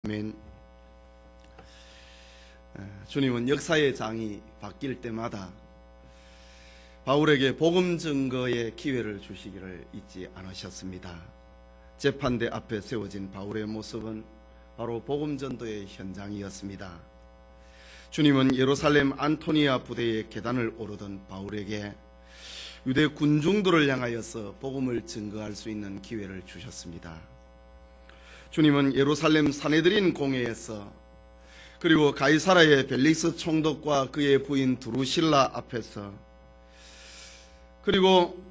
아멘. 주님은 역사의 장이 바뀔 때마다 바울에게 복음 증거의 기회를 주시기를 잊지 않으셨습니다. 재판대 앞에 세워진 바울의 모습은 바로 복음 전도의 현장이었습니다. 주님은 예루살렘 안토니아 부대의 계단을 오르던 바울에게 유대 군중들을 향하여서 복음을 증거할 수 있는 기회를 주셨습니다. 주님은 예루살렘 사네드린 공회에서 그리고 가이사라의 벨릭스 총독과 그의 부인 두루실라 앞에서 그리고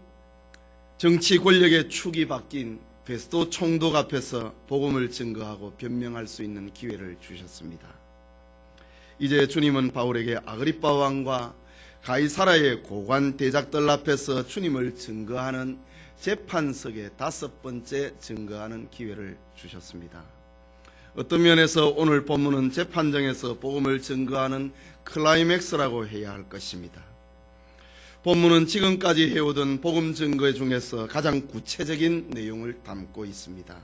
정치 권력의 축이 바뀐 베스도 총독 앞에서 복음을 증거하고 변명할 수 있는 기회를 주셨습니다. 이제 주님은 바울에게 아그리빠 왕과 가이사라의 고관 대작들 앞에서 주님을 증거하는 재판석의 5번째 증거하는 기회를 주셨습니다. 어떤 면에서 오늘 본문은 재판정에서 복음을 증거하는 클라이맥스라고 해야 할 것입니다. 본문은 지금까지 해오던 복음 증거 중에서 가장 구체적인 내용을 담고 있습니다.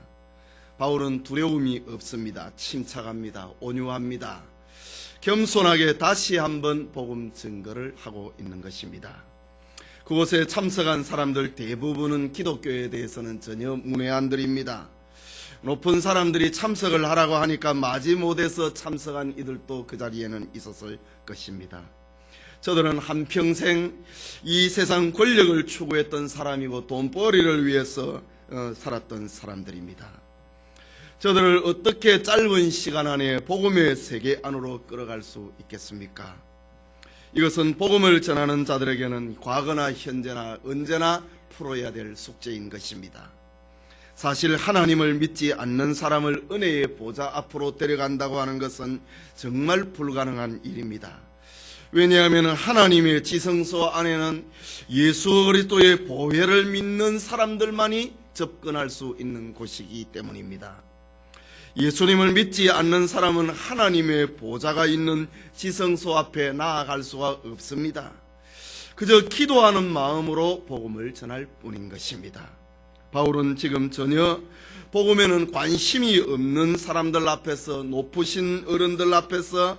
바울은 두려움이 없습니다. 침착합니다. 온유합니다. 겸손하게 다시 한번 복음 증거를 하고 있는 것입니다. 그곳에 참석한 사람들 대부분은 기독교에 대해서는 전혀 문외한들입니다. 높은 사람들이 참석을 하라고 하니까 마지못해서 참석한 이들도 그 자리에는 있었을 것입니다. 저들은 한평생 이 세상 권력을 추구했던 사람이고 돈벌이를 위해서 살았던 사람들입니다. 저들을 어떻게 짧은 시간 안에 복음의 세계 안으로 끌어갈 수 있겠습니까? 이것은 복음을 전하는 자들에게는 과거나 현재나 언제나 풀어야 될 숙제인 것입니다. 사실 하나님을 믿지 않는 사람을 은혜의 보좌 앞으로 데려간다고 하는 것은 정말 불가능한 일입니다. 왜냐하면 하나님의 지성소 안에는 예수 그리스도의 보혈을 믿는 사람들만이 접근할 수 있는 곳이기 때문입니다. 예수님을 믿지 않는 사람은 하나님의 보좌가 있는 지성소 앞에 나아갈 수가 없습니다. 그저 기도하는 마음으로 복음을 전할 뿐인 것입니다. 바울은 지금 전혀 복음에는 관심이 없는 사람들 앞에서, 높으신 어른들 앞에서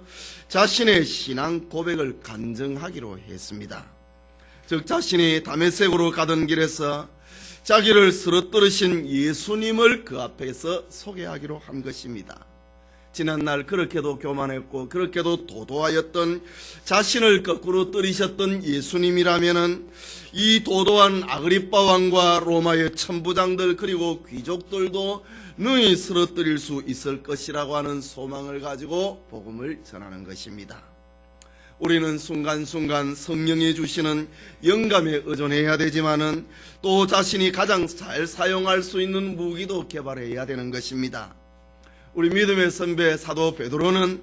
자신의 신앙 고백을 간증하기로 했습니다. 즉 자신이 다메섹으로 가던 길에서 자기를 쓰러뜨리신 예수님을 그 앞에서 소개하기로 한 것입니다. 지난날 그렇게도 교만했고 그렇게도 도도하였던 자신을 거꾸로 때리셨던 예수님이라면은 이 도도한 아그리빠 왕과 로마의 천부장들 그리고 귀족들도 능히 쓰러뜨릴 수 있을 것이라고 하는 소망을 가지고 복음을 전하는 것입니다. 우리는 순간순간 성령이 주시는 영감에 의존해야 되지만은 또 자신이 가장 잘 사용할 수 있는 무기도 개발해야 되는 것입니다. 우리 믿음의 선배 사도 베드로는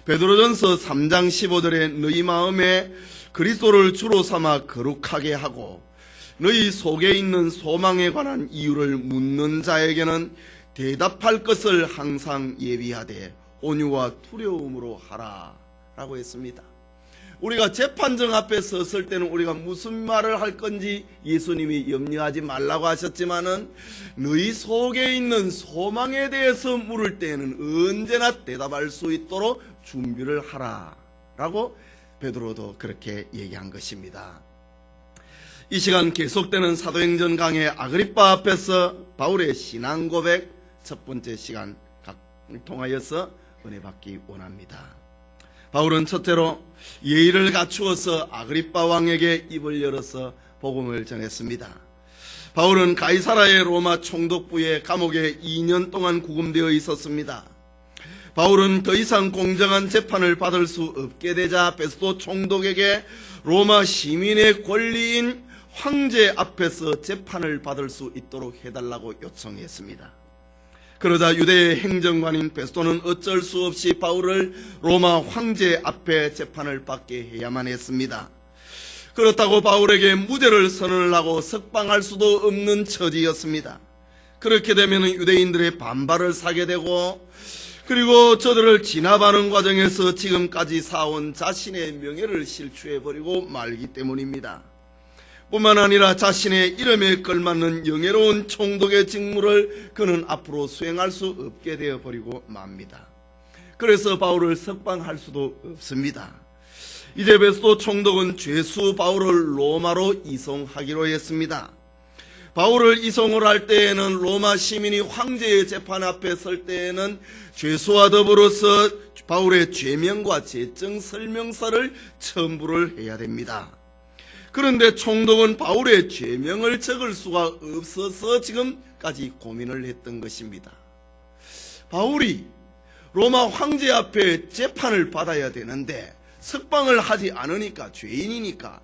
베드로전서 3장 15절에 너희 마음에 그리스도를 주로 삼아 거룩하게 하고 너희 속에 있는 소망에 관한 이유를 묻는 자에게는 대답할 것을 항상 예비하되 온유와 두려움으로 하라 라고 했습니다. 우리가 재판정 앞에 섰을 때는 우리가 무슨 말을 할 건지 예수님이 염려하지 말라고 하셨지만은 너희 속에 있는 소망에 대해서 물을 때에는 언제나 대답할 수 있도록 준비를 하라 라고 베드로도 그렇게 얘기한 것입니다. 이 시간 계속되는 사도행전 강의 아그리빠 앞에서 바울의 신앙 고백 첫 번째 시간을 통하여서 은혜 받기 원합니다. 바울은 첫째로 예의를 갖추어서 아그리빠 왕에게 입을 열어서 복음을 전했습니다. 바울은 가이사라의 로마 총독부의 감옥에 2년 동안 구금되어 있었습니다. 바울은 더 이상 공정한 재판을 받을 수 없게 되자 베스도 총독에게 로마 시민의 권리인 황제 앞에서 재판을 받을 수 있도록 해달라고 요청했습니다. 그러자 유대의 행정관인 베스도는 어쩔 수 없이 바울을 로마 황제 앞에 재판을 받게 해야만 했습니다. 그렇다고 바울에게 무죄를 선언을 하고 석방할 수도 없는 처지였습니다. 그렇게 되면 유대인들의 반발을 사게 되고 그리고 저들을 진압하는 과정에서 지금까지 쌓아온 자신의 명예를 실추해버리고 말기 때문입니다. 뿐만 아니라 자신의 이름에 걸맞는 영예로운 총독의 직무를 그는 앞으로 수행할 수 없게 되어버리고 맙니다. 그래서 바울을 석방할 수도 없습니다. 이제 베스도 총독은 죄수 바울을 로마로 이송하기로 했습니다. 바울을 이송을 할 때에는 로마 시민이 황제의 재판 앞에 설 때에는 죄수와 더불어서 바울의 죄명과 재정 설명서를 첨부를 해야 됩니다. 그런데 총독은 바울의 죄명을 적을 수가 없어서 지금까지 고민을 했던 것입니다. 바울이 로마 황제 앞에 재판을 받아야 되는데 석방을 하지 않으니까, 죄인이니까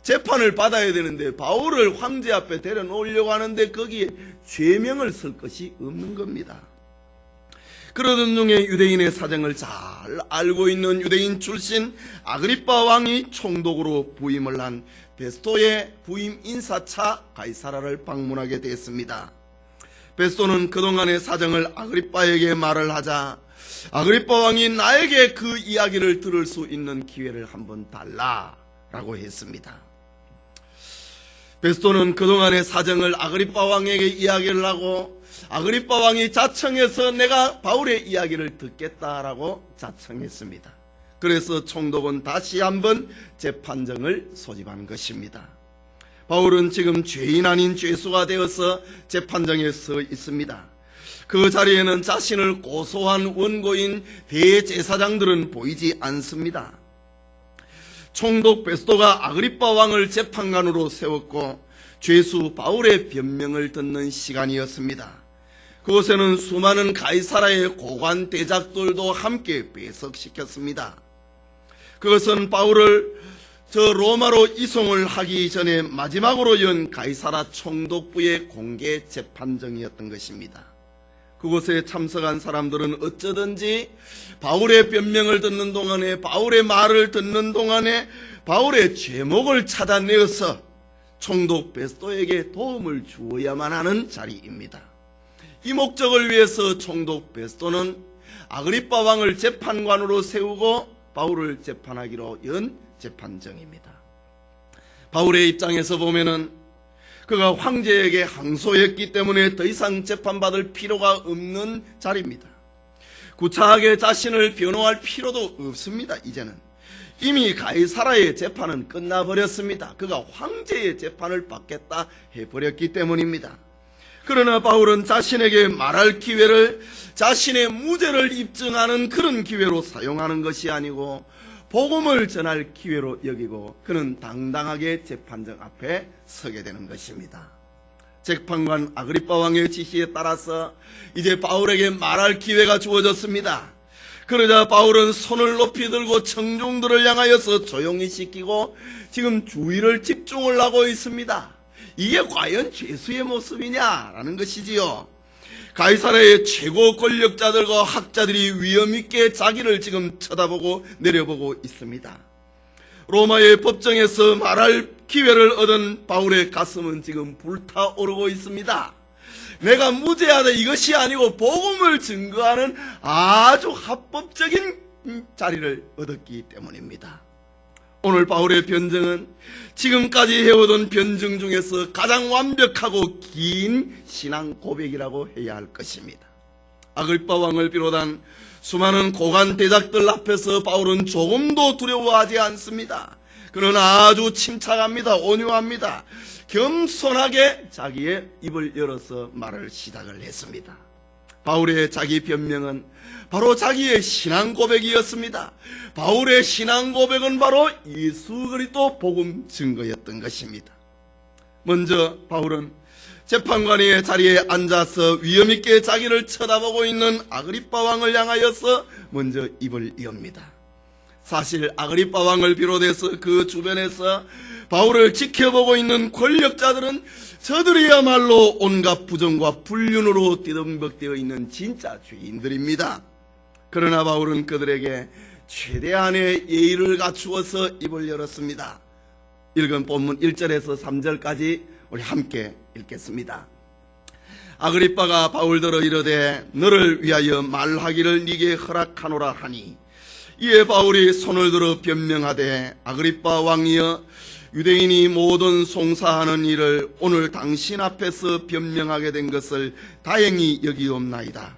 재판을 받아야 되는데 바울을 황제 앞에 데려놓으려고 하는데 거기에 죄명을 쓸 것이 없는 겁니다. 그러던 중에 유대인의 사정을 잘 알고 있는 유대인 출신 아그리빠 왕이 총독으로 부임을 한 베스토의 부임 인사차 가이사라를 방문하게 됐습니다. 베스토는 그동안의 사정을 아그리빠에게 말을 하자 아그리빠 왕이 나에게 그 이야기를 들을 수 있는 기회를 한번 달라라고 했습니다. 베스토는 그동안의 사정을 아그리빠 왕에게 이야기를 하고 아그리빠 왕이 자청해서 내가 바울의 이야기를 듣겠다라고 자청했습니다. 그래서 총독은 다시 한번 재판정을 소집한 것입니다. 바울은 지금 죄인 아닌 죄수가 되어서 재판정에 서 있습니다. 그 자리에는 자신을 고소한 원고인 대제사장들은 보이지 않습니다. 총독 베스토가 아그리빠 왕을 재판관으로 세웠고 죄수 바울의 변명을 듣는 시간이었습니다. 그곳에는 수많은 가이사라의 고관 대작들도 함께 배석시켰습니다. 그것은 바울을 로마로 이송을 하기 전에 마지막으로 연 가이사라 총독부의 공개 재판정이었던 것입니다. 그곳에 참석한 사람들은 어쩌든지 바울의 변명을 듣는 동안에, 바울의 말을 듣는 동안에 바울의 죄목을 찾아내어서 총독 베스토에게 도움을 주어야만 하는 자리입니다. 이 목적을 위해서 총독 베스토는 아그리빠 왕을 재판관으로 세우고 바울을 재판하기로 연 재판정입니다. 바울의 입장에서 보면은 그가 황제에게 항소했기 때문에 더 이상 재판받을 필요가 없는 자리입니다. 구차하게 자신을 변호할 필요도 없습니다. 이제는 이미 가이사라의 재판은 끝나버렸습니다. 그가 황제의 재판을 받겠다 해버렸기 때문입니다. 그러나 바울은 자신에게 말할 기회를 자신의 무죄를 입증하는 그런 기회로 사용하는 것이 아니고 복음을 전할 기회로 여기고 그는 당당하게 재판정 앞에 서게 되는 것입니다. 재판관 아그리빠 왕의 지시에 따라서 이제 바울에게 말할 기회가 주어졌습니다. 그러자 바울은 손을 높이 들고 청중들을 향하여서 조용히 시키고 지금 주의를 집중을 하고 있습니다. 이게 과연 죄수의 모습이냐라는 것이지요. 가이사라의 최고 권력자들과 학자들이 위험있게 자기를 지금 쳐다보고 내려보고 있습니다. 로마의 법정에서 말할 기회를 얻은 바울의 가슴은 지금 불타오르고 있습니다. 내가 무죄하다 이것이 아니고 복음을 증거하는 아주 합법적인 자리를 얻었기 때문입니다. 오늘 바울의 변증은 지금까지 해오던 변증 중에서 가장 완벽하고 긴 신앙 고백이라고 해야 할 것입니다. 아그리빠 왕을 비롯한 수많은 고관 대작들 앞에서 바울은 조금도 두려워하지 않습니다. 그는 아주 침착합니다. 온유합니다. 겸손하게 자기의 입을 열어서 말을 시작을 했습니다. 바울의 자기 변명은 바로 자기의 신앙 고백이었습니다. 바울의 신앙 고백은 바로 예수 그리스도 복음 증거였던 것입니다. 먼저 바울은 재판관의 자리에 앉아서 위험있게 자기를 쳐다보고 있는 아그리빠 왕을 향하여서 먼저 입을 엽니다. 사실 아그리빠 왕을 비롯해서 그 주변에서 바울을 지켜보고 있는 권력자들은 저들이야말로 온갖 부정과 불륜으로 뒤덮박되어 있는 진짜 죄인들입니다. 그러나 바울은 그들에게 최대한의 예의를 갖추어서 입을 열었습니다. 읽은 본문 1절에서 3절까지 우리 함께 읽겠습니다. 아그리빠가 바울더러 이르되 너를 위하여 말하기를 네게 허락하노라 하니 이에 바울이 손을 들어 변명하되 아그리빠 왕이여 유대인이 모든 송사하는 일을 오늘 당신 앞에서 변명하게 된 것을 다행히 여기옵나이다.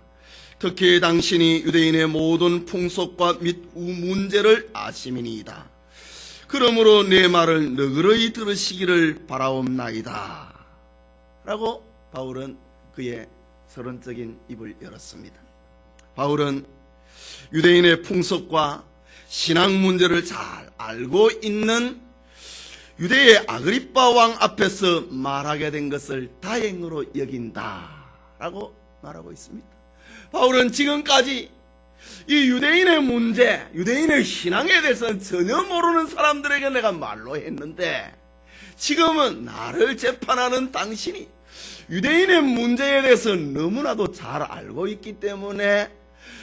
특히 당신이 유대인의 모든 풍속과 및 문제를 아심이니이다. 그러므로 내 말을 너그러이 들으시기를 바라옵나이다. 라고 바울은 그의 서론적인 입을 열었습니다. 바울은 유대인의 풍속과 신앙 문제를 잘 알고 있는 유대의 아그리빠 왕 앞에서 말하게 된 것을 다행으로 여긴다 라고 말하고 있습니다. 바울은 지금까지 이 유대인의 문제, 유대인의 신앙에 대해서는 전혀 모르는 사람들에게 내가 말로 했는데, 지금은 나를 재판하는 당신이 유대인의 문제에 대해서 너무나도 잘 알고 있기 때문에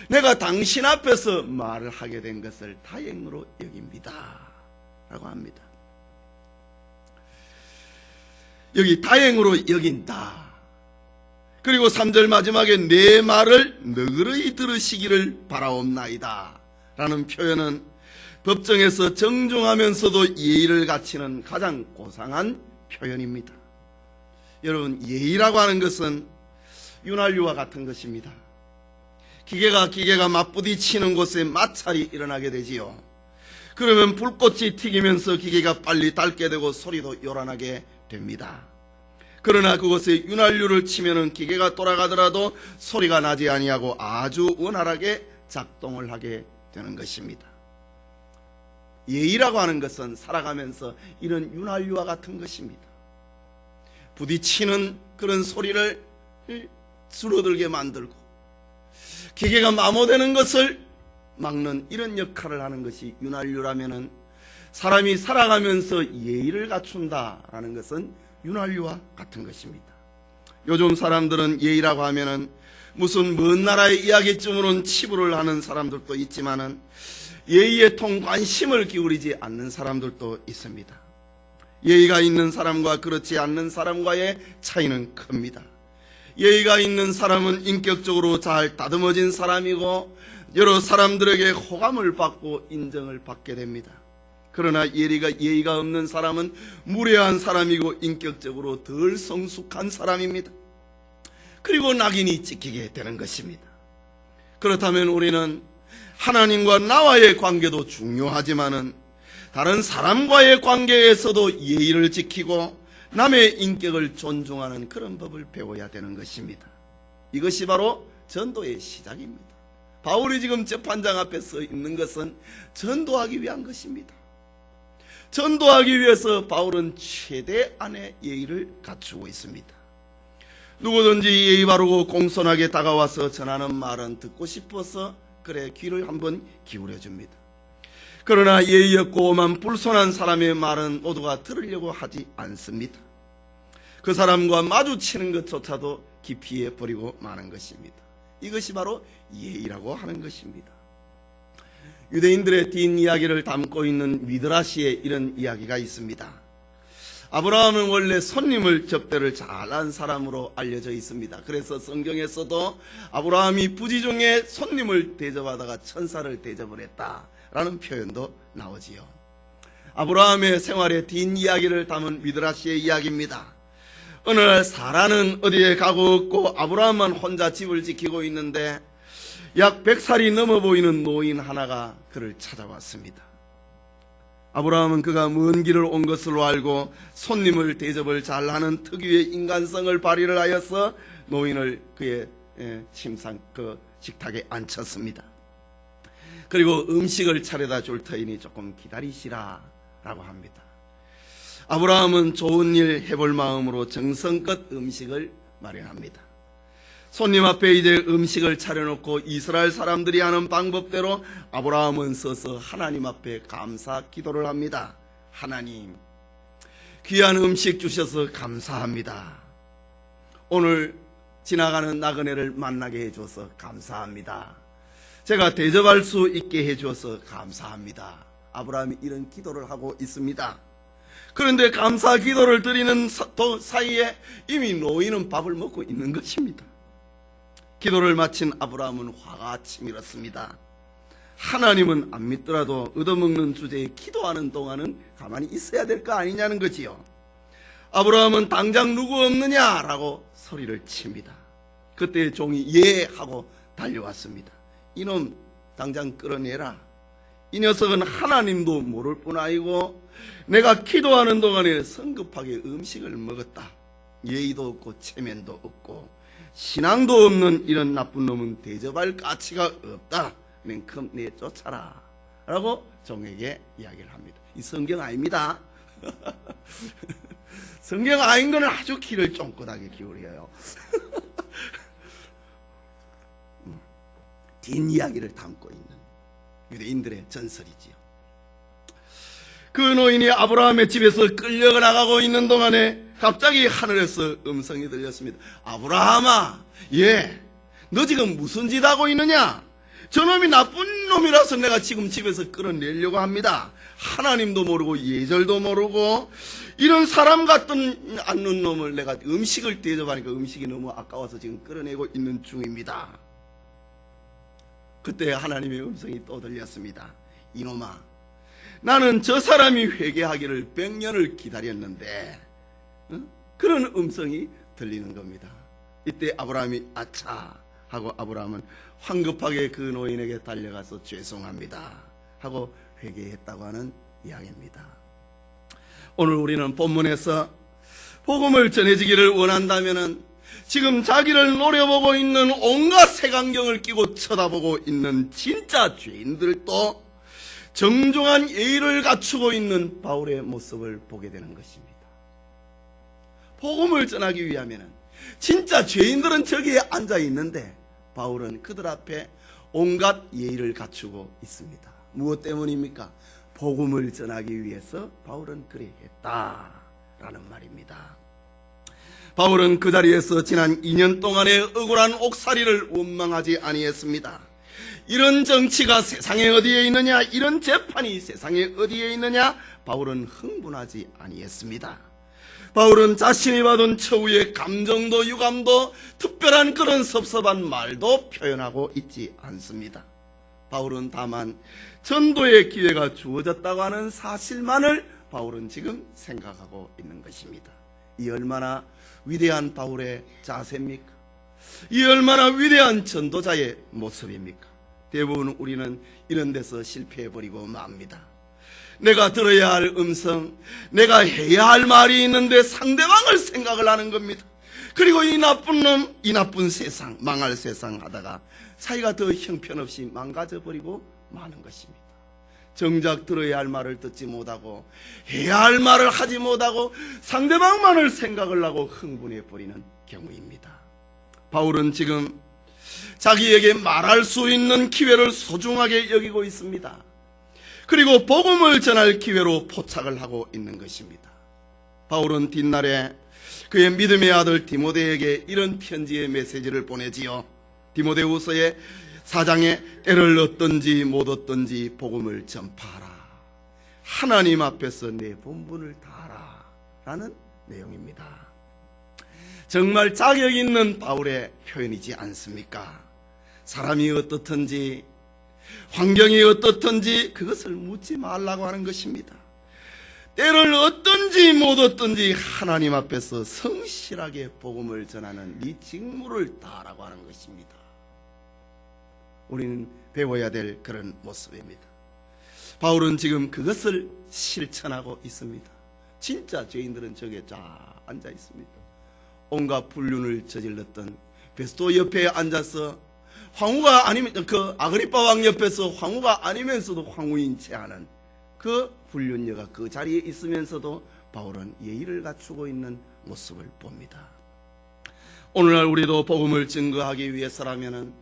내가 당신 앞에서 말을 하게 된 것을 다행으로 여깁니다 라고 합니다. 여기 다행으로 여긴다. 그리고 3절 마지막에 내 말을 너그러이 들으시기를 바라옵나이다 라는 표현은 법정에서 정중하면서도 예의를 갖추는 가장 고상한 표현입니다. 여러분, 예의라고 하는 것은 윤활유와 같은 것입니다. 기계가 맞부딪히는 곳에 마찰이 일어나게 되지요. 그러면 불꽃이 튀기면서 기계가 빨리 닳게 되고 소리도 요란하게 됩니다. 그러나 그곳에 윤활유를 치면은 기계가 돌아가더라도 소리가 나지 아니하고 아주 원활하게 작동을 하게 되는 것입니다. 예의라고 하는 것은 살아가면서 이런 윤활유와 같은 것입니다. 부딪히는 그런 소리를 줄어들게 만들고 기계가 마모되는 것을 막는 이런 역할을 하는 것이 윤활유라면은, 사람이 살아가면서 예의를 갖춘다라는 것은 윤활유와 같은 것입니다. 요즘 사람들은 예의라고 하면은 무슨 먼 나라의 이야기쯤으로는 치부를 하는 사람들도 있지만은 예의에 통 관심을 기울이지 않는 사람들도 있습니다. 예의가 있는 사람과 그렇지 않는 사람과의 차이는 큽니다. 예의가 있는 사람은 인격적으로 잘 다듬어진 사람이고 여러 사람들에게 호감을 받고 인정을 받게 됩니다. 그러나 예의가 없는 사람은 무례한 사람이고 인격적으로 덜 성숙한 사람입니다. 그리고 낙인이 찍히게 되는 것입니다. 그렇다면 우리는 하나님과 나와의 관계도 중요하지만은 다른 사람과의 관계에서도 예의를 지키고 남의 인격을 존중하는 그런 법을 배워야 되는 것입니다. 이것이 바로 전도의 시작입니다. 바울이 지금 재판장 앞에 서 있는 것은 전도하기 위한 것입니다. 전도하기 위해서 바울은 최대한의 예의를 갖추고 있습니다. 누구든지 예의 바르고 공손하게 다가와서 전하는 말은 듣고 싶어서 그래 귀를 한번 기울여 줍니다. 그러나 예의 없고 오만 불손한 사람의 말은 모두가 들으려고 하지 않습니다. 그 사람과 마주치는 것조차도 기피해 버리고 마는 것입니다. 이것이 바로 예의라고 하는 것입니다. 유대인들의 뒷이야기를 담고 있는 미드라시에 이런 이야기가 있습니다. 아브라함은 원래 손님을 접대를 잘한 사람으로 알려져 있습니다. 그래서 성경에서도 아브라함이 부지 중에 손님을 대접하다가 천사를 대접을 했다라는 표현도 나오지요. 아브라함의 생활의 뒷이야기를 담은 미드라시의 이야기입니다. 어느 날 사라는 어디에 가고 없고 아브라함만 혼자 집을 지키고 있는데 약 100살이 넘어 보이는 노인 하나가 그를 찾아왔습니다. 아브라함은 그가 먼 길을 온 것으로 알고 손님을 대접을 잘하는 특유의 인간성을 발휘를 하여서 노인을 그의 식탁에 앉혔습니다. 그리고 음식을 차려다 줄 터이니 조금 기다리시라 라고 합니다. 아브라함은 좋은 일 해볼 마음으로 정성껏 음식을 마련합니다. 손님 앞에 이제 음식을 차려놓고 이스라엘 사람들이 하는 방법대로 아브라함은 서서 하나님 앞에 감사 기도를 합니다. 하나님, 귀한 음식 주셔서 감사합니다. 오늘 지나가는 나그네를 만나게 해줘서 감사합니다. 제가 대접할 수 있게 해줘서 감사합니다. 아브라함이 이런 기도를 하고 있습니다. 그런데 감사 기도를 드리는 사이에 이미 노인은 밥을 먹고 있는 것입니다. 기도를 마친 아브라함은 화가 치밀었습니다. 하나님은 안 믿더라도 얻어먹는 주제에 기도하는 동안은 가만히 있어야 될 거 아니냐는 거지요. 아브라함은 당장 누구 없느냐라고 소리를 칩니다. 그때 종이 예 하고 달려왔습니다. 이놈 당장 끌어내라. 이 녀석은 하나님도 모를 뿐 아니고 내가 기도하는 동안에 성급하게 음식을 먹었다. 예의도 없고 체면도 없고 신앙도 없는 이런 나쁜 놈은 대접할 가치가 없다. 그럼 내쫓아라 라고 종에게 이야기를 합니다. 이 성경 아닙니다. 성경 아닌 거는 아주 귀를 쫑긋하게 기울여요. 뒷이야기를 담고 있는 유대인들의 전설이지요. 그 노인이 아브라함의 집에서 끌려나가고 있는 동안에 갑자기 하늘에서 음성이 들렸습니다. 아브라함아, 너 지금 무슨 짓 하고 있느냐? 저놈이 나쁜 놈이라서 내가 지금 집에서 끌어내려고 합니다. 하나님도 모르고 예절도 모르고 이런 사람 같은 않는 놈을 내가 음식을 대접하니까 음식이 너무 아까워서 지금 끌어내고 있는 중입니다. 그때 하나님의 음성이 또 들렸습니다. 이놈아, 나는 저 사람이 회개하기를 100년을 기다렸는데 그런 음성이 들리는 겁니다. 이때 아브라함이 아차 하고 아브라함은 황급하게 그 노인에게 달려가서 죄송합니다 하고 회개했다고 하는 이야기입니다. 오늘 우리는 본문에서 복음을 전해지기를 원한다면 지금 자기를 노려보고 있는 온갖 색안경을 끼고 쳐다보고 있는 진짜 죄인들도 정중한 예의를 갖추고 있는 바울의 모습을 보게 되는 것입니다. 복음을 전하기 위하면 진짜 죄인들은 저기에 앉아 있는데 바울은 그들 앞에 온갖 예의를 갖추고 있습니다. 무엇 때문입니까? 복음을 전하기 위해서 바울은 그래 했다라는 말입니다. 바울은 그 자리에서 지난 2년 동안의 억울한 옥살이를 원망하지 아니했습니다. 이런 정치가 세상에 어디에 있느냐, 이런 재판이 세상에 어디에 있느냐, 바울은 흥분하지 아니했습니다. 바울은 자신이 받은 처우의 감정도 유감도 특별한 그런 섭섭한 말도 표현하고 있지 않습니다. 바울은 다만 전도의 기회가 주어졌다고 하는 사실만을 바울은 지금 생각하고 있는 것입니다. 이 얼마나 위대한 바울의 자세입니까? 이 얼마나 위대한 전도자의 모습입니까? 대부분 우리는 이런 데서 실패해버리고 맙니다. 내가 들어야 할 음성, 내가 해야 할 말이 있는데 상대방을 생각을 하는 겁니다. 그리고 이 나쁜 놈, 이 나쁜 세상, 망할 세상 하다가 사이가 더 형편없이 망가져버리고 마는 것입니다. 정작 들어야 할 말을 듣지 못하고 해야 할 말을 하지 못하고 상대방만을 생각을 하고 흥분해버리는 경우입니다. 바울은 지금 자기에게 말할 수 있는 기회를 소중하게 여기고 있습니다. 그리고 복음을 전할 기회로 포착을 하고 있는 것입니다. 바울은 뒷날에 그의 믿음의 아들 디모데에게 이런 편지의 메시지를 보내지요. 디모데후서의 4장에 때를 얻든지 못 얻든지 복음을 전파하라. 하나님 앞에서 내 본분을 다하라 라는 내용입니다. 정말 자격 있는 바울의 표현이지 않습니까? 사람이 어떻든지 환경이 어떻든지 그것을 묻지 말라고 하는 것입니다. 때를 얻든지 못 얻든지 하나님 앞에서 성실하게 복음을 전하는 네 직무를 다하라고 하는 것입니다. 우리는 배워야 될 그런 모습입니다. 바울은 지금 그것을 실천하고 있습니다. 진짜 죄인들은 저기에 쫙 앉아 있습니다. 온갖 불륜을 저질렀던 베스도 옆에 앉아서 황후가 아니면 그 아그리빠 왕 옆에서 황후가 아니면서도 황후인 채 하는 그 불륜녀가 그 자리에 있으면서도 바울은 예의를 갖추고 있는 모습을 봅니다. 오늘날 우리도 복음을 증거하기 위해서라면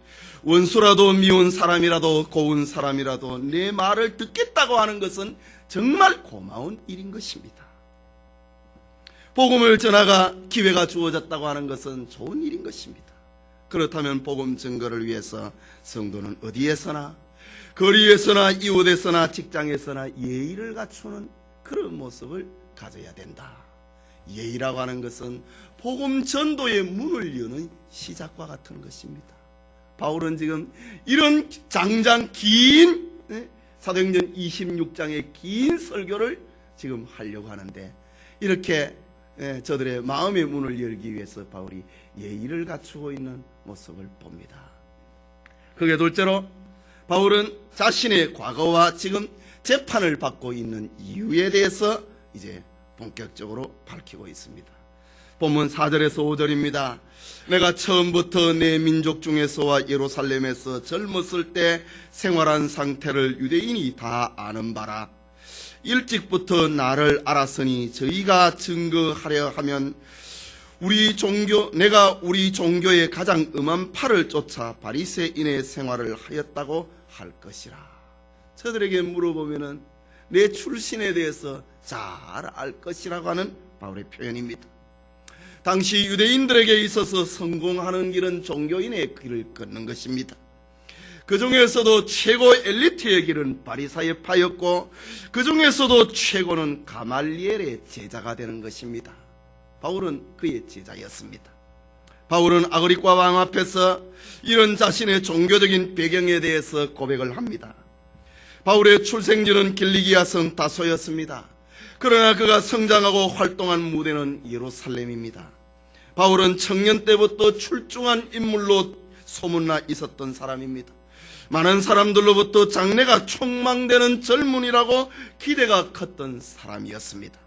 원수라도 미운 사람이라도 고운 사람이라도 내 말을 듣겠다고 하는 것은 정말 고마운 일인 것입니다. 복음을 전하가 기회가 주어졌다고 하는 것은 좋은 일인 것입니다. 그렇다면 복음 증거를 위해서 성도는 어디에서나 거리에서나 이웃에서나 직장에서나 예의를 갖추는 그런 모습을 가져야 된다. 예의라고 하는 것은 복음 전도의 문을 여는 시작과 같은 것입니다. 바울은 지금 이런 장장 긴 사도행전 26장의 긴 설교를 지금 하려고 하는데 이렇게 저들의 마음의 문을 열기 위해서 바울이 예의를 갖추고 있는 모습을 봅니다. 그게 둘째로 바울은 자신의 과거와 지금 재판을 받고 있는 이유에 대해서 이제 본격적으로 밝히고 있습니다. 본문 4절에서 5절입니다. 내가 처음부터 내 민족 중에서와 예루살렘에서 젊었을 때 생활한 상태를 유대인이 다 아는 바라. 일찍부터 나를 알았으니 저희가 증거하려 하면 내가 우리 종교의 가장 음한 팔을 쫓아 바리새인의 생활을 하였다고 할 것이라. 저들에게 물어보면은 내 출신에 대해서 잘 알 것이라고 하는 바울의 표현입니다. 당시 유대인들에게 있어서 성공하는 길은 종교인의 길을 걷는 것입니다. 그 중에서도 최고 엘리트의 길은 바리사이파였고 그 중에서도 최고는 가말리엘의 제자가 되는 것입니다. 바울은 그의 제자였습니다. 바울은 아그리파 왕 앞에서 이런 자신의 종교적인 배경에 대해서 고백을 합니다. 바울의 출생지는 길리기아성 다소였습니다. 그러나 그가 성장하고 활동한 무대는 예루살렘입니다. 바울은 청년 때부터 출중한 인물로 소문나 있었던 사람입니다. 많은 사람들로부터 장래가 촉망되는 젊은이라고 기대가 컸던 사람이었습니다.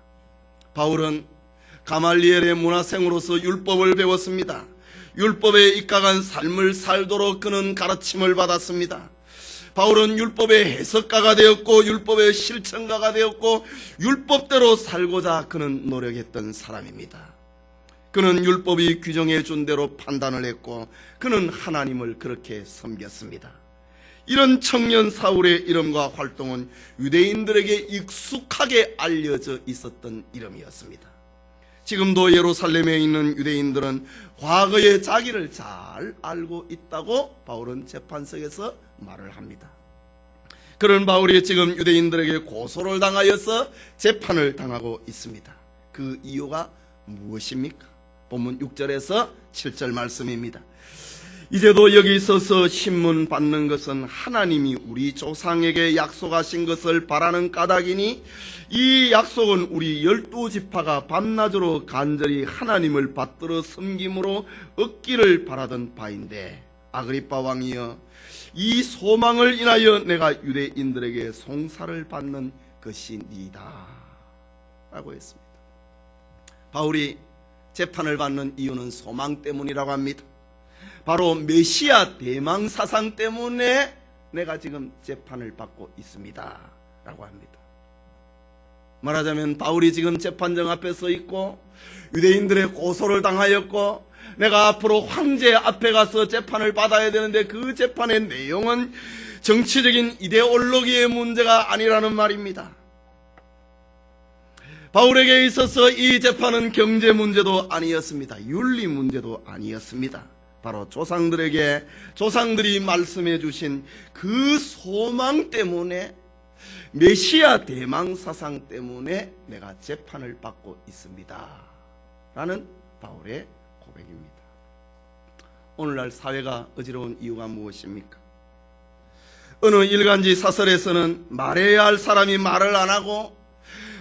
바울은 가말리엘의 문화생으로서 율법을 배웠습니다. 율법에 입각한 삶을 살도록 그는 가르침을 받았습니다. 바울은 율법의 해석가가 되었고 율법의 실천가가 되었고 율법대로 살고자 그는 노력했던 사람입니다. 그는 율법이 규정해 준 대로 판단을 했고 그는 하나님을 그렇게 섬겼습니다. 이런 청년 사울의 이름과 활동은 유대인들에게 익숙하게 알려져 있었던 이름이었습니다. 지금도 예루살렘에 있는 유대인들은 과거의 자기를 잘 알고 있다고 바울은 재판석에서 말을 합니다. 그런 바울이 지금 유대인들에게 고소를 당하여서 재판을 당하고 있습니다. 그 이유가 무엇입니까? 본문 6절에서 7절 말씀입니다. 이제도 여기 있어서 신문 받는 것은 하나님이 우리 조상에게 약속하신 것을 바라는 까닭이니 이 약속은 우리 12지파가 밤낮으로 간절히 하나님을 받들어 섬김으로 얻기를 바라던 바인데 아그리파 왕이여 이 소망을 인하여 내가 유대인들에게 송사를 받는 것이니이다 라고 했습니다. 바울이 재판을 받는 이유는 소망 때문이라고 합니다. 바로 메시아 대망 사상 때문에 내가 지금 재판을 받고 있습니다 라고 합니다. 말하자면 바울이 지금 재판정 앞에 서 있고 유대인들의 고소를 당하였고 내가 앞으로 황제 앞에 가서 재판을 받아야 되는데 그 재판의 내용은 정치적인 이데올로기의 문제가 아니라는 말입니다. 바울에게 있어서 이 재판은 경제 문제도 아니었습니다. 윤리 문제도 아니었습니다. 바로 조상들이 말씀해 주신 그 소망 때문에 메시아 대망 사상 때문에 내가 재판을 받고 있습니다 라는 바울의 고백입니다. 오늘날 사회가 어지러운 이유가 무엇입니까? 어느 일간지 사설에서는 말해야 할 사람이 말을 안 하고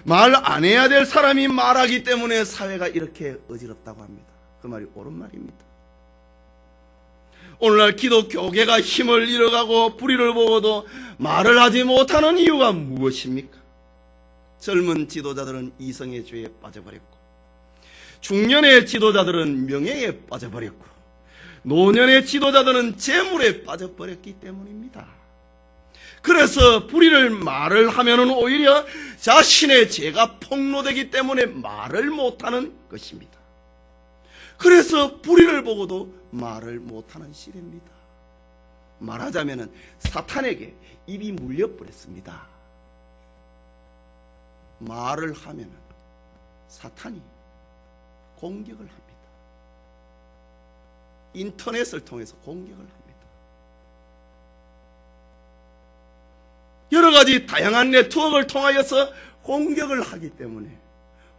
말 안 해야 될 사람이 말하기 때문에 사회가 이렇게 어지럽다고 합니다. 그 말이 옳은 말입니다. 오늘날 기독교계가 힘을 잃어가고 불의를 보고도 말을 하지 못하는 이유가 무엇입니까? 젊은 지도자들은 이성의 죄에 빠져버렸고 중년의 지도자들은 명예에 빠져버렸고 노년의 지도자들은 재물에 빠져버렸기 때문입니다. 그래서 불의를 말을 하면은 오히려 자신의 죄가 폭로되기 때문에 말을 못하는 것입니다. 그래서 불의를 보고도 말을 못하는 시대입니다. 말하자면 사탄에게 입이 물려버렸습니다. 말을 하면 사탄이 공격을 합니다. 인터넷을 통해서 공격을 합니다. 여러 가지 다양한 네트워크를 통하여서 공격을 하기 때문에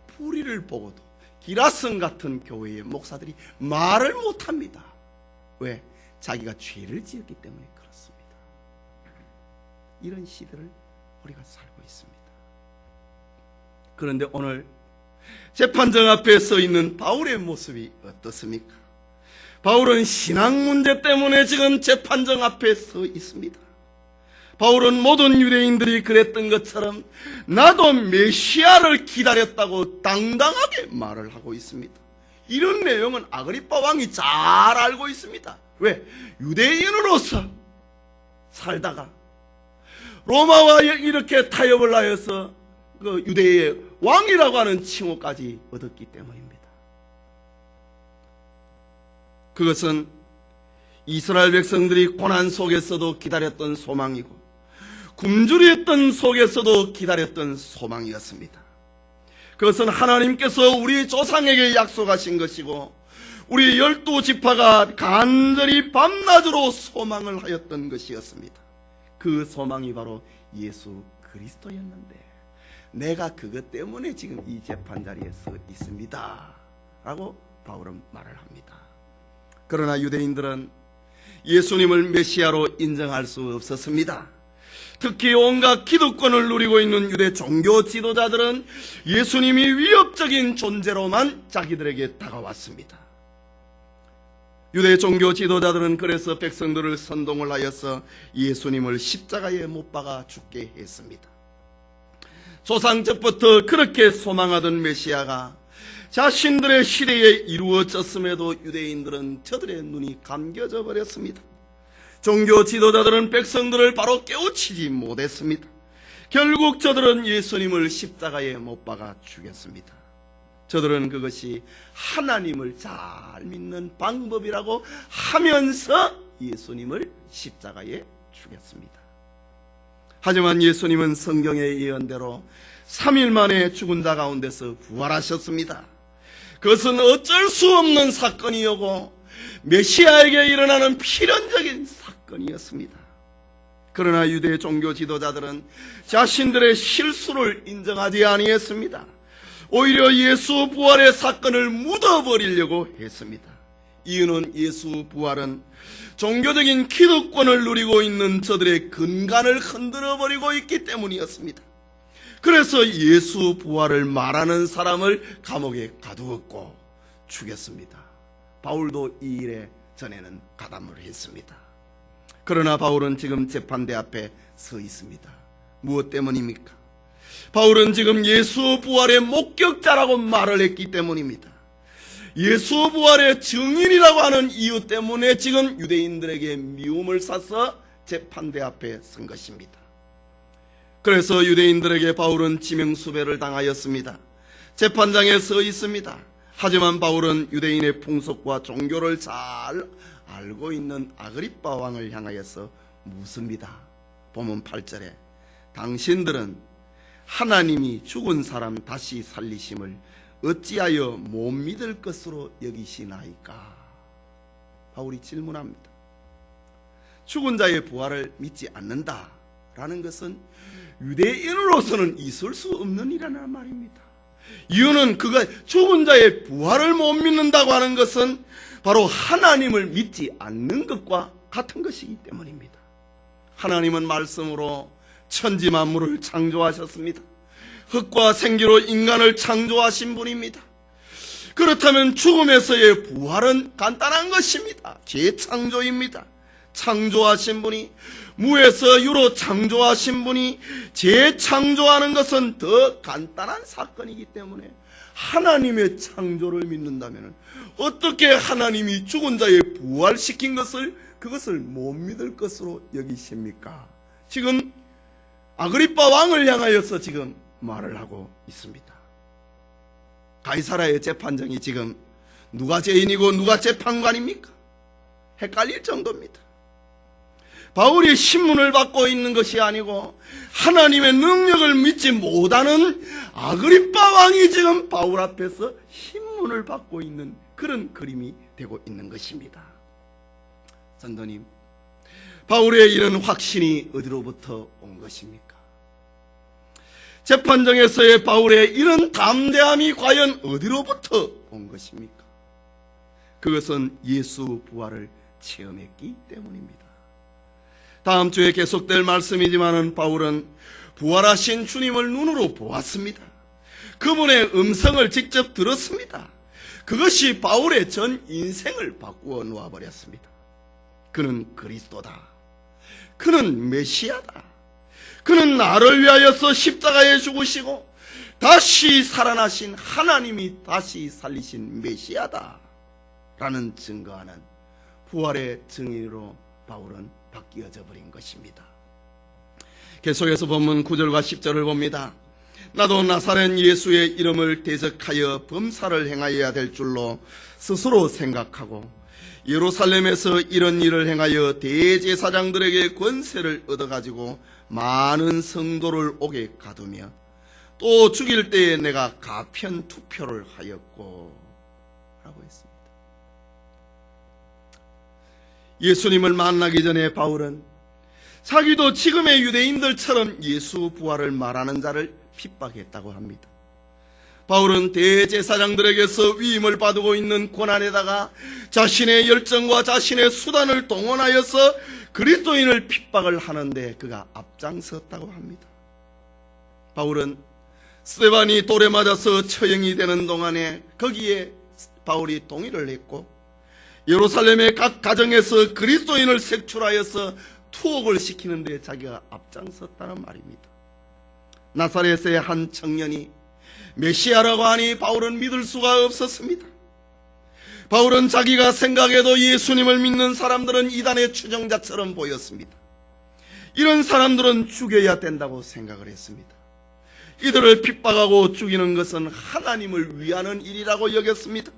불의를 보고도 기라성 같은 교회의 목사들이 말을 못합니다. 왜? 자기가 죄를 지었기 때문에 그렇습니다. 이런 시대를 우리가 살고 있습니다. 그런데 오늘 재판정 앞에 서 있는 바울의 모습이 어떻습니까? 바울은 신앙 문제 때문에 지금 재판정 앞에 서 있습니다. 바울은 모든 유대인들이 그랬던 것처럼 나도 메시아를 기다렸다고 당당하게 말을 하고 있습니다. 이런 내용은 아그리빠 왕이 잘 알고 있습니다. 왜? 유대인으로서 살다가 로마와 이렇게 타협을 하여서 그 유대의 왕이라고 하는 칭호까지 얻었기 때문입니다. 그것은 이스라엘 백성들이 고난 속에서도 기다렸던 소망이고 굶주렸던 속에서도 기다렸던 소망이었습니다. 그것은 하나님께서 우리 조상에게 약속하신 것이고 우리 12지파가 간절히 밤낮으로 소망을 하였던 것이었습니다. 그 소망이 바로 예수 그리스도였는데 내가 그것 때문에 지금 이 재판자리에 서 있습니다 라고 바울은 말을 합니다. 그러나 유대인들은 예수님을 메시아로 인정할 수 없었습니다. 특히 온갖 기득권을 누리고 있는 유대 종교 지도자들은 예수님이 위협적인 존재로만 자기들에게 다가왔습니다. 유대 종교 지도자들은 그래서 백성들을 선동을 하여서 예수님을 십자가에 못 박아 죽게 했습니다. 조상적부터 그렇게 소망하던 메시아가 자신들의 시대에 이루어졌음에도 유대인들은 저들의 눈이 감겨져 버렸습니다. 종교 지도자들은 백성들을 바로 깨우치지 못했습니다. 결국 저들은 예수님을 십자가에 못 박아 죽였습니다. 저들은 그것이 하나님을 잘 믿는 방법이라고 하면서 예수님을 십자가에 죽였습니다. 하지만 예수님은 성경의 예언대로 3일 만에 죽은 자 가운데서 부활하셨습니다. 그것은 어쩔 수 없는 사건이었고 메시아에게 일어나는 필연적인 사건이었습니다. 그러나 유대 종교 지도자들은 자신들의 실수를 인정하지 아니했습니다. 오히려 예수 부활의 사건을 묻어버리려고 했습니다. 이유는 예수 부활은 종교적인 기득권을 누리고 있는 저들의 근간을 흔들어버리고 있기 때문이었습니다. 그래서 예수 부활을 말하는 사람을 감옥에 가두었고 죽였습니다. 바울도 이 일에 전에는 가담을 했습니다. 그러나 바울은 지금 재판대 앞에 서 있습니다. 무엇 때문입니까? 바울은 지금 예수 부활의 목격자라고 말을 했기 때문입니다. 예수 부활의 증인이라고 하는 이유 때문에 지금 유대인들에게 미움을 사서 재판대 앞에 선 것입니다. 그래서 유대인들에게 바울은 지명수배를 당하였습니다. 재판장에 서 있습니다. 하지만 바울은 유대인의 풍속과 종교를 잘 알고 있는 아그리빠 왕을 향하여서 묻습니다. 본문 8절에 당신들은 하나님이 죽은 사람 다시 살리심을 어찌하여 못 믿을 것으로 여기시나이까? 바울이 질문합니다. 죽은 자의 부활을 믿지 않는다라는 것은 유대인으로서는 있을 수 없는 일이라는 말입니다. 이유는 그가 죽은 자의 부활을 못 믿는다고 하는 것은 바로 하나님을 믿지 않는 것과 같은 것이기 때문입니다. 하나님은 말씀으로 천지 만물을 창조하셨습니다. 흙과 생기로 인간을 창조하신 분입니다. 그렇다면 죽음에서의 부활은 간단한 것입니다. 재창조입니다. 창조하신 분이 무에서 유로 창조하신 분이 재창조하는 것은 더 간단한 사건이기 때문에 하나님의 창조를 믿는다면 어떻게 하나님이 죽은 자의 부활시킨 그것을 못 믿을 것으로 여기십니까? 지금 아그리빠 왕을 향하여서 지금 말을 하고 있습니다. 가이사라의 재판장이 지금 누가 죄인이고 누가 재판관입니까? 헷갈릴 정도입니다. 바울이 신문을 받고 있는 것이 아니고 하나님의 능력을 믿지 못하는 아그리빠 왕이 지금 바울 앞에서 신문을 받고 있는 그런 그림이 되고 있는 것입니다. 성도님, 바울의 이런 확신이 어디로부터 온 것입니까? 재판정에서의 바울의 이런 담대함이 과연 어디로부터 온 것입니까? 그것은 예수 부활을 체험했기 때문입니다. 다음 주에 계속될 말씀이지만은 바울은 부활하신 주님을 눈으로 보았습니다. 그분의 음성을 직접 들었습니다. 그것이 바울의 전 인생을 바꾸어 놓아버렸습니다. 그는 그리스도다. 그는 메시아다. 그는 나를 위하여서 십자가에 죽으시고 다시 살아나신 하나님이 다시 살리신 메시아다 라는 증거하는 부활의 증인으로 바울은 바뀌어져 버린 것입니다. 계속해서 본문 9절과 10절을 봅니다. 나도 나사렛 예수의 이름을 대적하여 범사를 행하여야 될 줄로 스스로 생각하고 예루살렘에서 이런 일을 행하여 대제사장들에게 권세를 얻어가지고 많은 성도를 오게 가두며 또 죽일 때에 내가 가편 투표를 하였고 라고 했습니다. 예수님을 만나기 전에 바울은 자기도 지금의 유대인들처럼 예수 부활을 말하는 자를 핍박했다고 합니다. 바울은 대제사장들에게서 위임을 받고 있는 고난에다가 자신의 열정과 자신의 수단을 동원하여서 그리스도인을 핍박을 하는데 그가 앞장섰다고 합니다. 바울은 스데반이 돌에 맞아서 처형이 되는 동안에 거기에 바울이 동의를 했고 예루살렘의 각 가정에서 그리스도인을 색출하여서 투옥을 시키는데 자기가 앞장섰다는 말입니다. 나사렛의 한 청년이 메시아라고 하니 바울은 믿을 수가 없었습니다. 바울은 자기가 생각해도 예수님을 믿는 사람들은 이단의 추종자처럼 보였습니다. 이런 사람들은 죽여야 된다고 생각을 했습니다. 이들을 핍박하고 죽이는 것은 하나님을 위하는 일이라고 여겼습니다.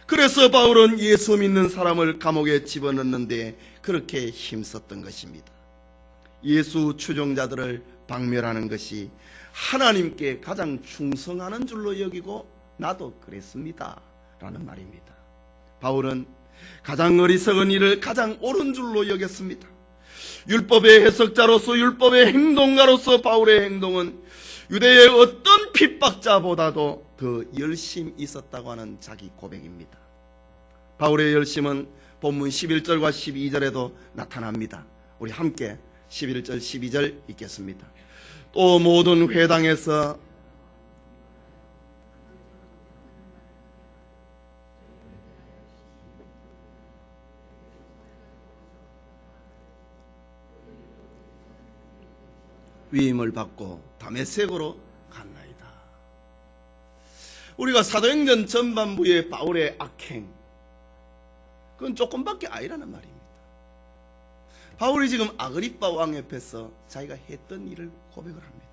그래서 바울은 예수 믿는 사람을 감옥에 집어넣는데 그렇게 힘썼던 것입니다. 예수 추종자들을 박멸하는 것이 하나님께 가장 충성하는 줄로 여기고 나도 그랬습니다 라는 말입니다. 바울은 가장 어리석은 일을 가장 옳은 줄로 여겼습니다. 율법의 해석자로서 율법의 행동가로서 바울의 행동은 유대의 어떤 핍박자보다도 더 열심히 있었다고 하는 자기 고백입니다. 바울의 열심은 본문 11절과 12절에도 나타납니다. 우리 함께 11절 12절 읽겠습니다. 또 모든 회당에서 위임을 받고 다메섹으로 갔나이다. 우리가 사도행전 전반부의 바울의 악행, 그건 조금밖에 아니라는 말입니다. 바울이 지금 아그리빠 왕 옆에서 자기가 했던 일을 고백을 합니다.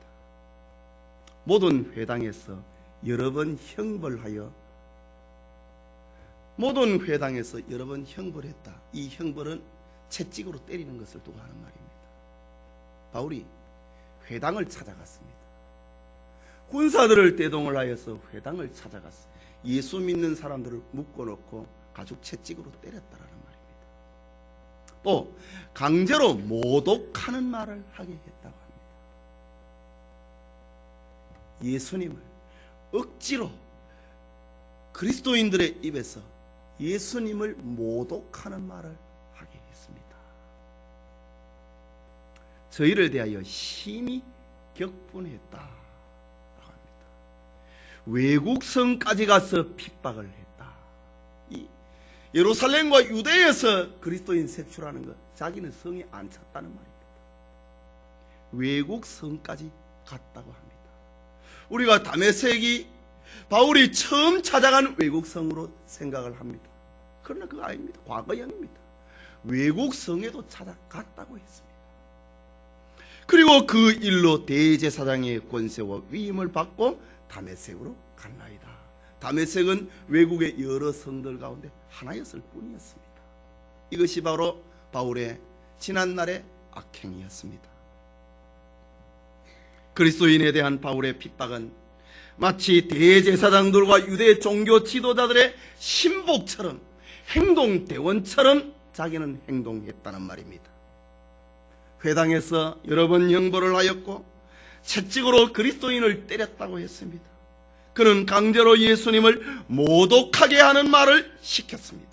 모든 회당에서 여러 번 형벌하여 형벌했다. 이 형벌은 채찍으로 때리는 것을 두고 하는 말입니다. 바울이 회당을 찾아갔습니다. 군사들을 대동을 하여서 회당을 찾아갔어요. 예수 믿는 사람들을 묶어놓고 가죽 채찍으로 때렸다라는 말입니다. 또 강제로 모독하는 말을 하게 했다고 합니다. 예수님을 억지로 그리스도인들의 입에서 예수님을 모독하는 말을 하게 했습니다. 저희를 대하여 심히 격분했다 라고 합니다. 외국 성까지 가서 핍박을 했다. 이 예루살렘과 유대에서 그리스도인 색출하는 것, 자기는 성에 안 찼다는 말입니다. 외국 성까지 갔다고 합니다. 우리가 다메섹이 바울이 처음 찾아간 외국 성으로 생각을 합니다. 그러나 그거 아닙니다. 과거형입니다. 외국 성에도 찾아갔다고 했습니다. 그리고 그 일로 대제사장의 권세와 위임을 받고 다메섹으로 갔나이다. 다메섹은 외국의 여러 성들 가운데 하나였을 뿐이었습니다. 이것이 바로 바울의 지난날의 악행이었습니다. 그리스도인에 대한 바울의 핍박은 마치 대제사장들과 유대 종교 지도자들의 신복처럼, 행동대원처럼 자기는 행동했다는 말입니다. 회당에서 여러 번 형벌을 하였고 채찍으로 그리스도인을 때렸다고 했습니다. 그는 강제로 예수님을 모독하게 하는 말을 시켰습니다.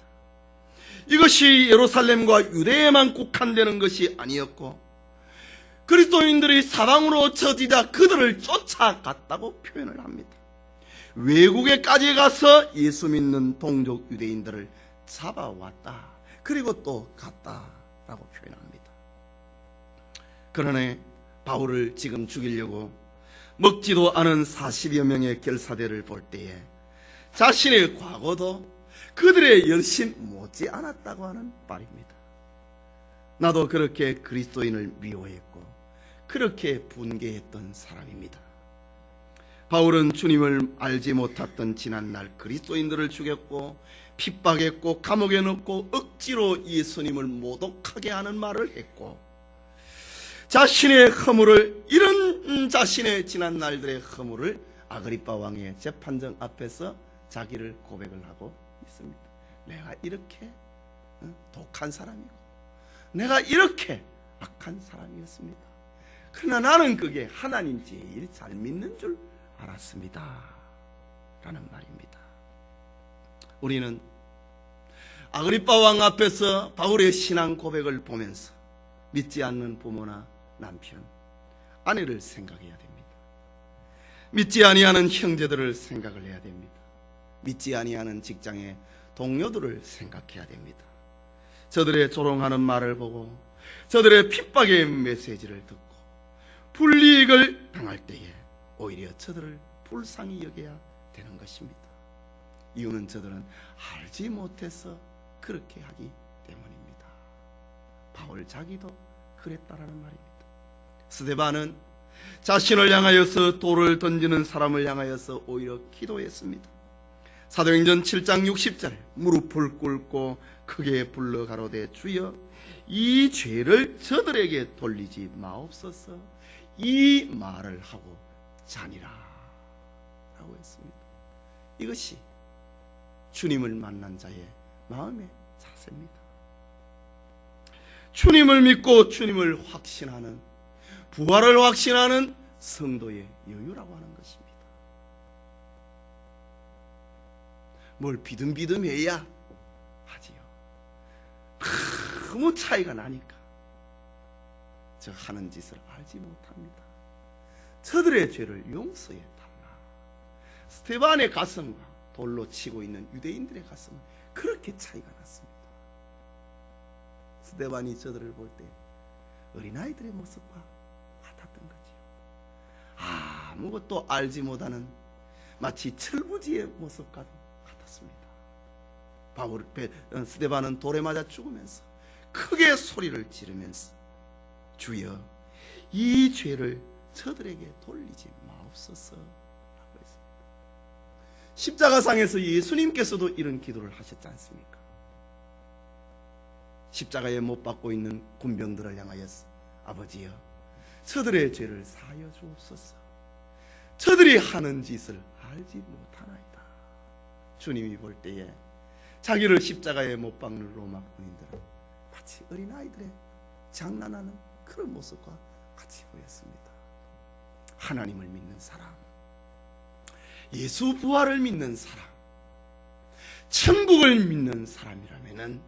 이것이 예루살렘과 유대에만 국한되는 것이 아니었고 그리스도인들이 사방으로 처지자 그들을 쫓아갔다고 표현을 합니다. 외국에까지 가서 예수 믿는 동족 유대인들을 잡아왔다. 그리고 또 갔다라고 표현합니다. 그러나 바울을 지금 죽이려고 먹지도 않은 40여 명의 결사대를 볼 때에 자신의 과거도 그들의 열심 못지 않았다고 하는 말입니다. 나도 그렇게 그리스도인을 미워했고 그렇게 분개했던 사람입니다. 바울은 주님을 알지 못했던 지난날 그리스도인들을 죽였고 핍박했고 감옥에 넣고 억지로 예수님을 모독하게 하는 말을 했고 자신의 허물을, 이런 자신의 지난 날들의 허물을 아그리빠 왕의 재판정 앞에서 자기를 고백을 하고 있습니다. 내가 이렇게 독한 사람이고 내가 이렇게 악한 사람이었습니다. 그러나 나는 그게 하나님 제일 잘 믿는 줄 알았습니다 라는 말입니다. 우리는 아그리빠 왕 앞에서 바울의 신앙 고백을 보면서 믿지 않는 부모나 남편, 아내를 생각해야 됩니다. 믿지 아니하는 형제들을 생각을 해야 됩니다. 믿지 아니하는 직장의 동료들을 생각해야 됩니다. 저들의 조롱하는 말을 보고 저들의 핍박의 메시지를 듣고 불이익을 당할 때에 오히려 저들을 불쌍히 여겨야 되는 것입니다. 이유는 저들은 알지 못해서 그렇게 하기 때문입니다. 바울 자기도 그랬다라는 말입니다. 스데반은 자신을 향하여서 돌을 던지는 사람을 향하여서 오히려 기도했습니다. 사도행전 7장 60절 무릎을 꿇고 크게 불러 가로되 주여 이 죄를 저들에게 돌리지 마옵소서 이 말을 하고 자니라 라고 했습니다. 이것이 주님을 만난 자의 마음의 자세입니다. 주님을 믿고 주님을 확신하는, 부활을 확신하는 성도의 여유라고 하는 것입니다. 뭘 비듬비듬해야 하지요. 너무 차이가 나니까 저 하는 짓을 알지 못합니다. 저들의 죄를 용서해 달라. 스데반의 가슴과 돌로 치고 있는 유대인들의 가슴은 그렇게 차이가 났습니다. 스데반이 저들을 볼 때 어린아이들의 모습과 같았던 거지요. 아무것도 알지 못하는 마치 철부지의 모습과 같았습니다. 스데반은 돌에 맞아 죽으면서 크게 소리를 지르면서 주여 이 죄를 저들에게 돌리지 마옵소서 라고 했습니다. 십자가상에서 예수님께서도 이런 기도를 하셨지 않습니까? 십자가에 못 박고 있는 군병들을 향하여서 아버지여 저들의 죄를 사하여 주옵소서 저들이 하는 짓을 알지 못하나이다. 주님이 볼 때에 자기를 십자가에 못 박는 로마 군인들은 마치 어린아이들의 장난하는 그런 모습과 같이 보였습니다. 하나님을 믿는 사람, 예수 부활을 믿는 사람, 천국을 믿는 사람이라면은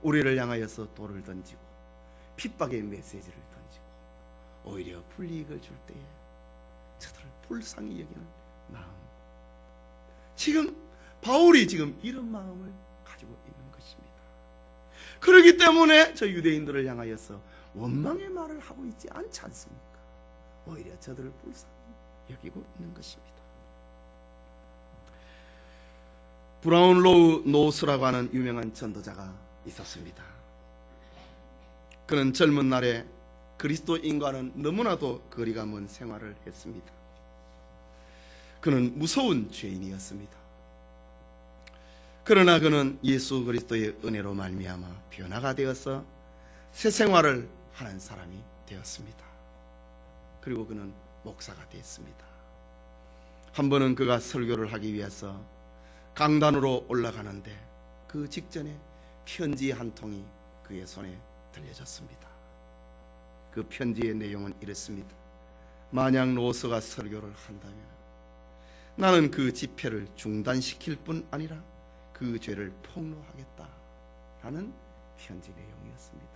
우리를 향하여서 돌을 던지고 핍박의 메시지를 던지고 오히려 불이익을 줄 때에 저들을 불쌍히 여기는 마음, 지금 바울이 지금 이런 마음을 가지고 있는 것입니다. 그렇기 때문에 저 유대인들을 향하여서 원망의 말을 하고 있지 않지 않습니까? 오히려 저들을 불쌍히 여기고 있는 것입니다. 브라운 로우 노스라고 하는 유명한 전도자가 있었습니다. 그는 젊은 날에 그리스도인과는 너무나도 거리가 먼 생활을 했습니다. 그는 무서운 죄인이었습니다. 그러나 그는 예수 그리스도의 은혜로 말미암아 변화가 되어서 새 생활을 하는 사람이 되었습니다. 그리고 그는 목사가 됐습니다. 한 번은 그가 설교를 하기 위해서 강단으로 올라가는데 그 직전에 편지 한 통이 그의 손에 들려졌습니다. 그 편지의 내용은 이렇습니다. 만약 로스가 설교를 한다면 나는 그 집회를 중단시킬 뿐 아니라 그 죄를 폭로하겠다 라는 편지 내용이었습니다.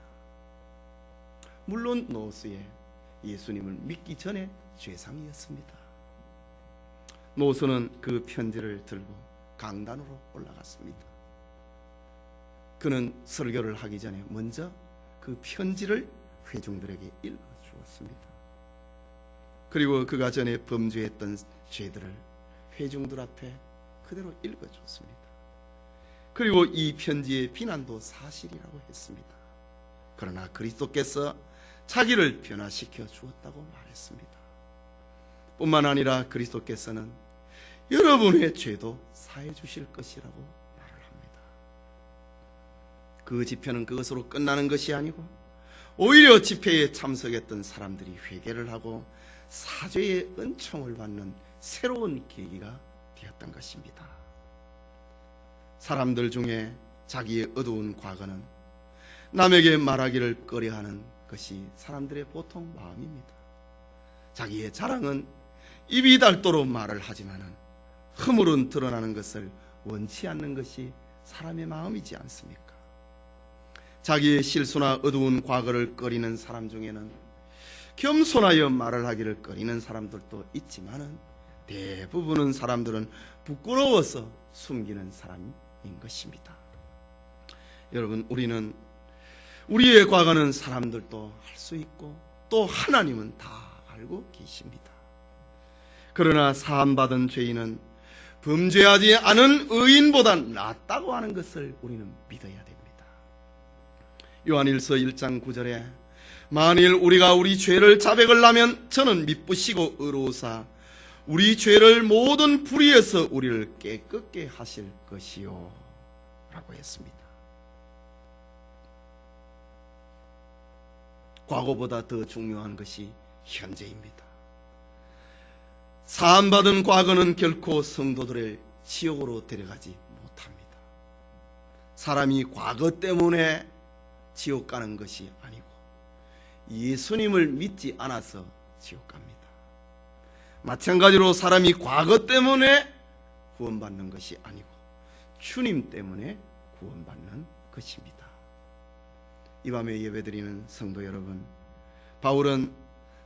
물론 노스의 예수님을 믿기 전에 죄상이었습니다. 노수는 그 편지를 들고 강단으로 올라갔습니다. 그는 설교를 하기 전에 먼저 그 편지를 회중들에게 읽어주었습니다. 그리고 그가 전에 범죄했던 죄들을 회중들 앞에 그대로 읽어줬습니다. 그리고 이 편지의 비난도 사실이라고 했습니다. 그러나 그리스도께서 자기를 변화시켜 주었다고 말했습니다. 뿐만 아니라 그리스도께서는 여러분의 죄도 사해 주실 것이라고 말을 합니다. 그 집회는 그것으로 끝나는 것이 아니고 오히려 집회에 참석했던 사람들이 회개를 하고 사죄의 은총을 받는 새로운 계기가 되었던 것입니다. 사람들 중에 자기의 어두운 과거는 남에게 말하기를 꺼려하는 것이 사람들의 보통 마음입니다. 자기의 자랑은 입이 닳도록 말을 하지만은 허물은 드러나는 것을 원치 않는 것이 사람의 마음이지 않습니까? 자기의 실수나 어두운 과거를 꺼리는 사람 중에는 겸손하여 말을 하기를 꺼리는 사람들도 있지만은 대부분은 사람들은 부끄러워서 숨기는 사람인 것입니다. 여러분, 우리는 우리의 과거는 사람들도 알 수 있고 또 하나님은 다 알고 계십니다. 그러나 사함받은 죄인은 범죄하지 않은 의인보다 낫다고 하는 것을 우리는 믿어야 됩니다. 요한일서 1장 9절에 만일 우리가 우리 죄를 자백을 하면 저는 미쁘시고 의로우사 우리 죄를 모든 불의에서 우리를 깨끗게 하실 것이요 라고 했습니다. 과거보다 더 중요한 것이 현재입니다. 사함받은 과거는 결코 성도들을 지옥으로 데려가지 못합니다. 사람이 과거 때문에 지옥 가는 것이 아니고 예수님을 믿지 않아서 지옥 갑니다. 마찬가지로 사람이 과거 때문에 구원받는 것이 아니고 주님 때문에 구원받는 것입니다. 이 밤에 예배드리는 성도 여러분, 바울은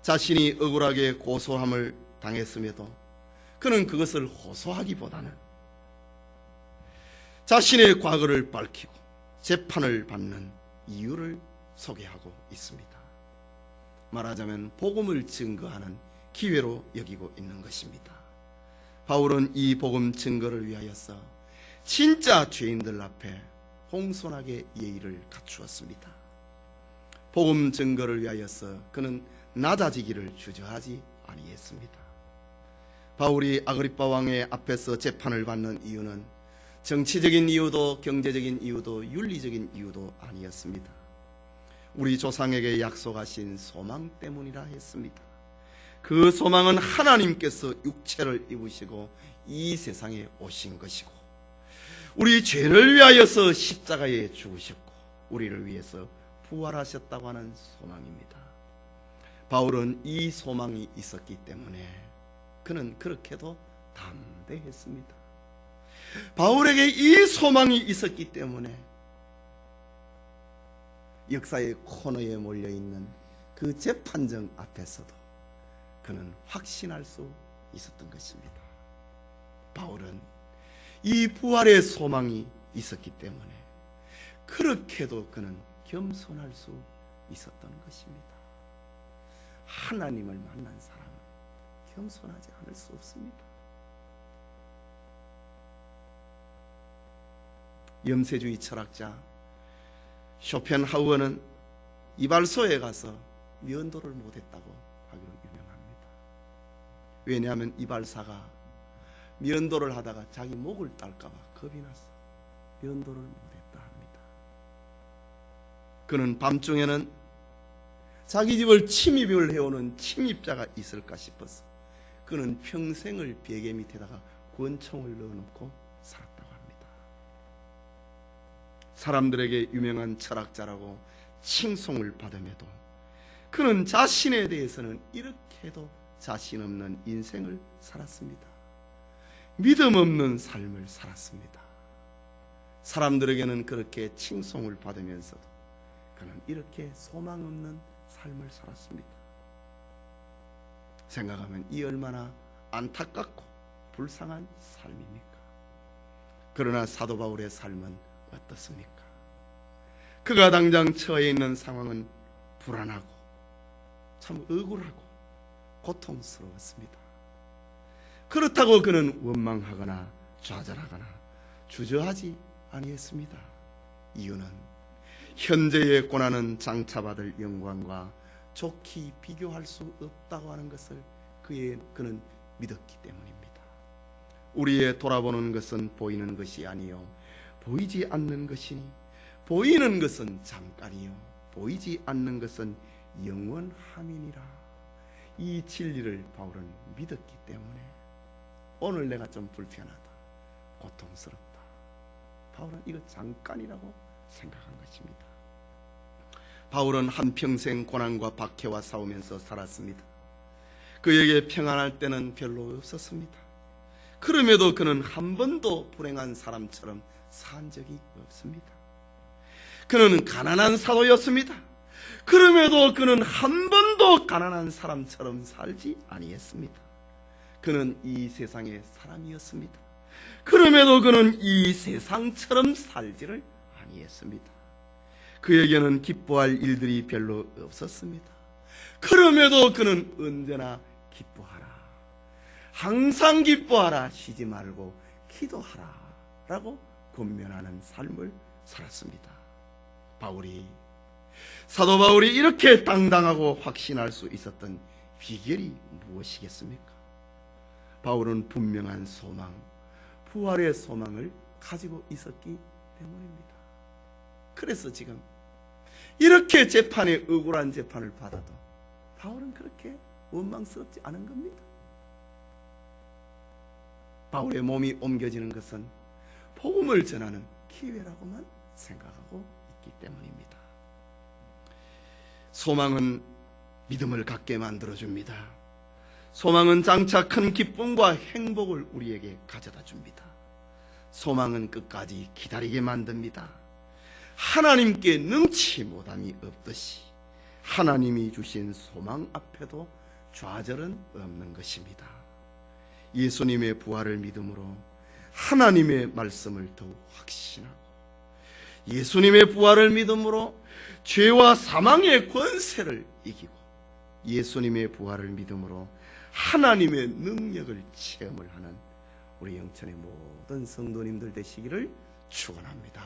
자신이 억울하게 고소함을 당했음에도 그는 그것을 호소하기보다는 자신의 과거를 밝히고 재판을 받는 이유를 소개하고 있습니다. 말하자면 복음을 증거하는 기회로 여기고 있는 것입니다. 바울은 이 복음 증거를 위하여서 진짜 죄인들 앞에 공손하게 예의를 갖추었습니다. 복음 증거를 위하여서 그는 낮아지기를 주저하지 아니했습니다. 바울이 아그리빠 왕의 앞에서 재판을 받는 이유는 정치적인 이유도 경제적인 이유도 윤리적인 이유도 아니었습니다. 우리 조상에게 약속하신 소망 때문이라 했습니다. 그 소망은 하나님께서 육체를 입으시고 이 세상에 오신 것이고 우리 죄를 위하여서 십자가에 죽으셨고 우리를 위해서 부활하셨다고 하는 소망입니다. 바울은 이 소망이 있었기 때문에 그는 그렇게도 담대했습니다. 바울에게 이 소망이 있었기 때문에 역사의 코너에 몰려있는 그 재판정 앞에서도 그는 확신할 수 있었던 것입니다. 바울은 이 부활의 소망이 있었기 때문에 그렇게도 그는 겸손할 수 있었던 것입니다. 하나님을 만난 사람은 겸손하지 않을 수 없습니다. 염세주의 철학자 쇼펜하우어는 이발소에 가서 면도를 못했다고 하기로 유명합니다. 왜냐하면 이발사가 면도를 하다가 자기 목을 딸까 봐 겁이 나서 면도를 못했다 합니다. 그는 밤중에는 자기 집을 침입을 해오는 침입자가 있을까 싶어서 그는 평생을 베개 밑에다가 권총을 넣어놓고 살았다고 합니다. 사람들에게 유명한 철학자라고 칭송을 받음에도 그는 자신에 대해서는 이렇게도 자신 없는 인생을 살았습니다. 믿음 없는 삶을 살았습니다. 사람들에게는 그렇게 칭송을 받으면서도 그는 이렇게 소망 없는 삶을 살았습니다. 생각하면 이 얼마나 안타깝고 불쌍한 삶입니까? 그러나 사도 바울의 삶은 어떻습니까? 그가 당장 처해 있는 상황은 불안하고 참 억울하고 고통스러웠습니다. 그렇다고 그는 원망하거나 좌절하거나 주저하지 아니했습니다. 이유는 현재의 고난은 장차받을 영광과 좋게 비교할 수 없다고 하는 것을 그는 믿었기 때문입니다. 우리의 돌아보는 것은 보이는 것이 아니요 보이지 않는 것이니 보이는 것은 잠깐이요 보이지 않는 것은 영원함이니라. 이 진리를 바울은 믿었기 때문에 오늘 내가 좀 불편하다, 고통스럽다, 바울은 이거 잠깐이라고 생각한 것입니다. 바울은 한평생 고난과 박해와 싸우면서 살았습니다. 그에게 평안할 때는 별로 없었습니다. 그럼에도 그는 한 번도 불행한 사람처럼 산 적이 없습니다. 그는 가난한 사도였습니다. 그럼에도 그는 한 번도 가난한 사람처럼 살지 아니했습니다. 그는 이 세상의 사람이었습니다. 그럼에도 그는 이 세상처럼 살지를 아니했습니다. 그에게는 기뻐할 일들이 별로 없었습니다. 그럼에도 그는 언제나 기뻐하라, 항상 기뻐하라, 쉬지 말고 기도하라 라고 권면하는 삶을 살았습니다. 사도 바울이 이렇게 당당하고 확신할 수 있었던 비결이 무엇이겠습니까? 바울은 분명한 소망, 부활의 소망을 가지고 있었기 때문입니다. 그래서 지금 이렇게 재판에 억울한 재판을 받아도 바울은 그렇게 원망스럽지 않은 겁니다. 바울의 몸이 옮겨지는 것은 복음을 전하는 기회라고만 생각하고 있기 때문입니다. 소망은 믿음을 갖게 만들어줍니다. 소망은 장차 큰 기쁨과 행복을 우리에게 가져다 줍니다. 소망은 끝까지 기다리게 만듭니다. 하나님께 능치 못함이 없듯이 하나님이 주신 소망 앞에도 좌절은 없는 것입니다. 예수님의 부활을 믿음으로 하나님의 말씀을 더욱 확신하고 예수님의 부활을 믿음으로 죄와 사망의 권세를 이기고 예수님의 부활을 믿음으로 하나님의 능력을 체험을 하는 우리 영천의 모든 성도님들 되시기를 축원합니다.